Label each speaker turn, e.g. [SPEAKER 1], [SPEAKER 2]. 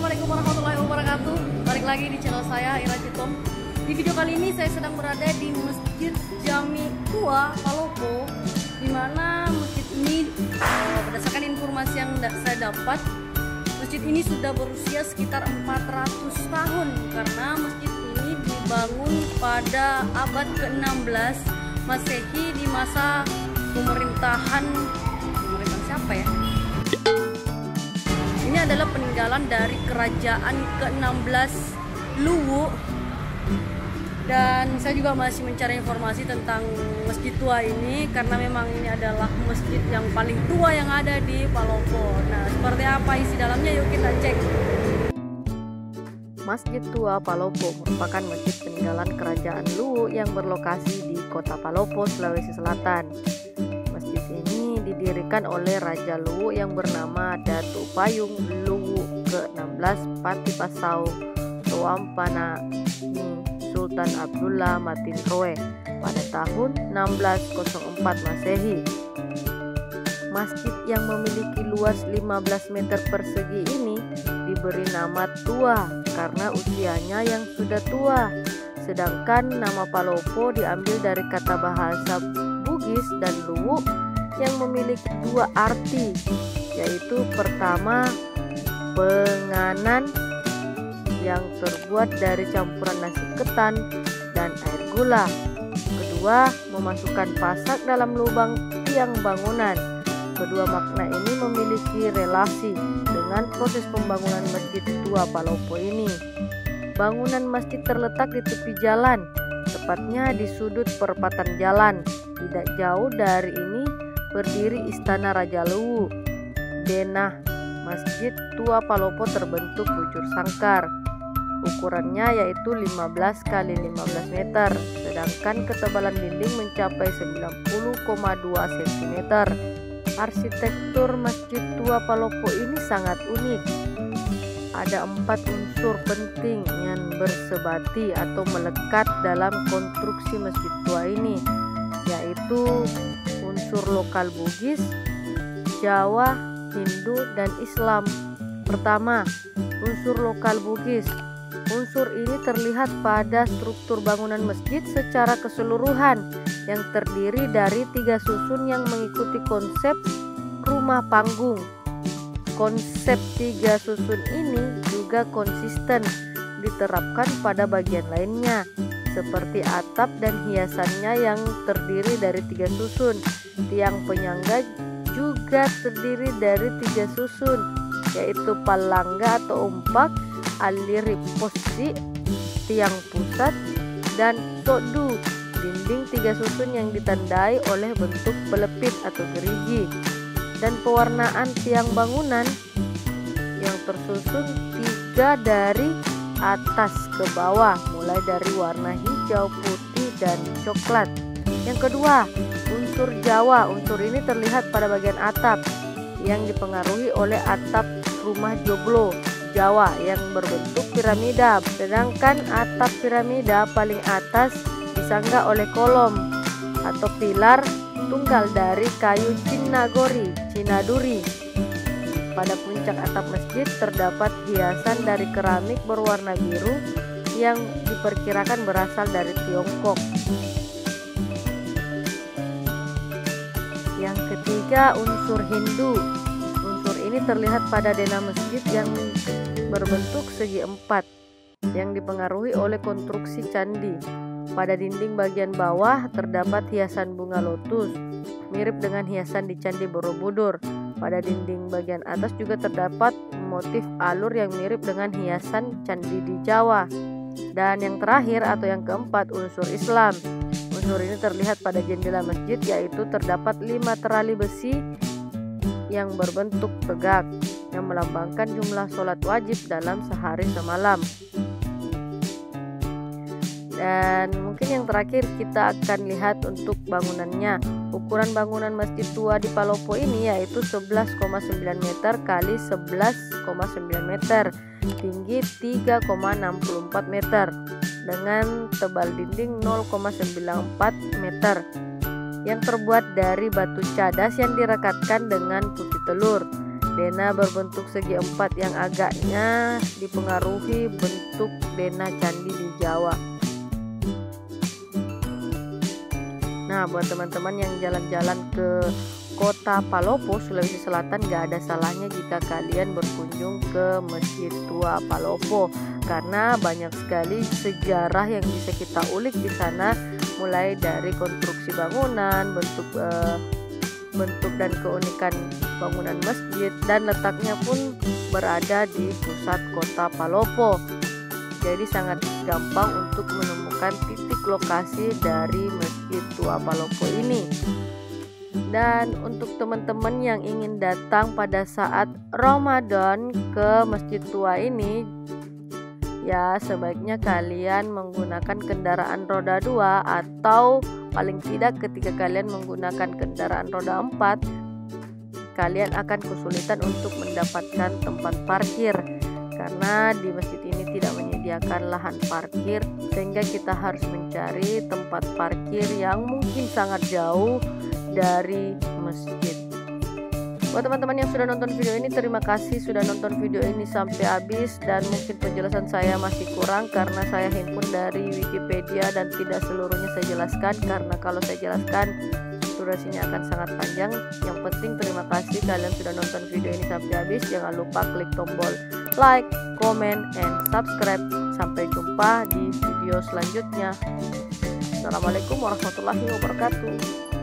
[SPEAKER 1] Assalamualaikum warahmatullahi wabarakatuh. Balik lagi di channel saya, Ira Citom. Di video kali ini saya sedang berada di Masjid Jami Tua Palopo, di mana masjid ini berdasarkan informasi yang saya dapat, masjid ini sudah berusia sekitar 400 tahun karena masjid ini dibangun pada abad ke-16 Masehi di masa pemerintahan siapa ya? Ini adalah peninggalan dari kerajaan ke-16 Luwu. Dan saya juga masih mencari informasi tentang masjid tua ini karena memang ini adalah masjid yang paling tua yang ada di Palopo. Nah, seperti apa isi dalamnya, yuk kita cek.
[SPEAKER 2] Masjid Tua Palopo merupakan masjid peninggalan kerajaan Luwu yang berlokasi di Kota Palopo, Sulawesi Selatan. Masjid ini didirikan oleh Raja Luwu yang bernama Datu Payung Luwu ke-16 Patipasau Toampana Sultan Abdullah Matinroe pada tahun 1604 Masehi. Masjid yang memiliki luas 15 meter persegi ini diberi nama Tua karena usianya yang sudah tua. Sedangkan nama Palopo diambil dari kata bahasa Bugis dan Luwu yang memiliki dua arti, yaitu pertama penganan yang terbuat dari campuran nasi ketan dan air gula. Kedua, memasukkan pasak dalam lubang tiang bangunan. Kedua makna ini memiliki relasi dengan proses pembangunan Masjid Tua Palopo ini. Bangunan masjid terletak di tepi jalan, tepatnya di sudut perempatan jalan. Tidak jauh dari ini berdiri Istana Raja Luwu. Denah Masjid Tua Palopo terbentuk bujur sangkar. Ukurannya yaitu 15 x 15 meter, sedangkan ketebalan dinding mencapai 90,2 cm. Arsitektur Masjid Tua Palopo ini sangat unik. Ada 4 unsur penting yang bersebati atau melekat dalam konstruksi Masjid Tua ini, yaitu unsur lokal Bugis, Jawa, Hindu, dan Islam. Pertama, unsur lokal Bugis. Unsur ini terlihat pada struktur bangunan masjid secara keseluruhan yang terdiri dari 3 susun yang mengikuti konsep rumah panggung. Konsep 3 susun ini juga konsisten diterapkan pada bagian lainnya, seperti atap dan hiasannya yang terdiri dari 3 susun. Tiang penyangga juga terdiri dari 3 susun, yaitu palangga atau umpak, aliri posi, tiang pusat, dan sokdu. Dinding 3 susun yang ditandai oleh bentuk pelepit atau gerigi. Dan pewarnaan tiang bangunan yang tersusun 3 dari atas ke bawah, mulai dari warna hijau, putih, dan coklat. Yang kedua, unsur Jawa. Unsur ini terlihat pada bagian atap yang dipengaruhi oleh atap rumah joglo Jawa yang berbentuk piramida, sedangkan atap piramida paling atas disangga oleh kolom atau pilar tunggal dari kayu cinaduri. Pada puncak atap masjid terdapat hiasan dari keramik berwarna biru yang diperkirakan berasal dari Tiongkok. Yang ketiga, unsur Hindu. Unsur ini terlihat pada denah masjid yang berbentuk segi 4 yang dipengaruhi oleh konstruksi candi. Pada dinding bagian bawah terdapat hiasan bunga lotus mirip dengan hiasan di Candi Borobudur. Pada dinding bagian atas juga terdapat motif alur yang mirip dengan hiasan candi di Jawa. Dan yang terakhir atau yang keempat, unsur Islam. Unsur ini terlihat pada jendela masjid, yaitu terdapat 5 terali besi yang berbentuk tegak yang melambangkan jumlah sholat wajib dalam sehari semalam. Dan mungkin yang terakhir kita akan lihat untuk bangunannya. Ukuran bangunan Masjid Tua di Palopo ini yaitu 11,9 meter kali 11,9 meter, tinggi 3,64 meter, dengan tebal dinding 0,94 meter, yang terbuat dari batu cadas yang direkatkan dengan putih telur. Denah berbentuk segi empat yang agaknya dipengaruhi bentuk denah candi di Jawa. Nah, buat teman-teman yang jalan-jalan ke Kota Palopo, Sulawesi Selatan, gak ada salahnya jika kalian berkunjung ke Masjid Tua Palopo, karena banyak sekali sejarah yang bisa kita ulik di sana, mulai dari konstruksi bangunan, bentuk dan keunikan bangunan masjid, dan letaknya pun berada di pusat Kota Palopo. Jadi sangat gampang untuk menemukan titik lokasi dari Masjid Tua Palopo ini. Dan untuk teman-teman yang ingin datang pada saat Ramadan ke Masjid Tua ini, ya sebaiknya kalian menggunakan kendaraan roda 2, atau paling tidak ketika kalian menggunakan kendaraan roda 4, kalian akan kesulitan untuk mendapatkan tempat parkir, karena di masjid ini tidak menyediakan lahan parkir, sehingga kita harus mencari tempat parkir yang mungkin sangat jauh dari masjid. Buat teman-teman yang sudah nonton video ini, terima kasih sudah nonton video ini sampai habis. Dan mungkin penjelasan saya masih kurang karena saya himpun dari Wikipedia dan tidak seluruhnya saya jelaskan, karena kalau saya jelaskan durasinya akan sangat panjang. Yang penting terima kasih kalian sudah nonton video ini sampai habis. Jangan lupa klik tombol like, comment, and subscribe. Sampai jumpa di video selanjutnya. Assalamualaikum warahmatullahi wabarakatuh.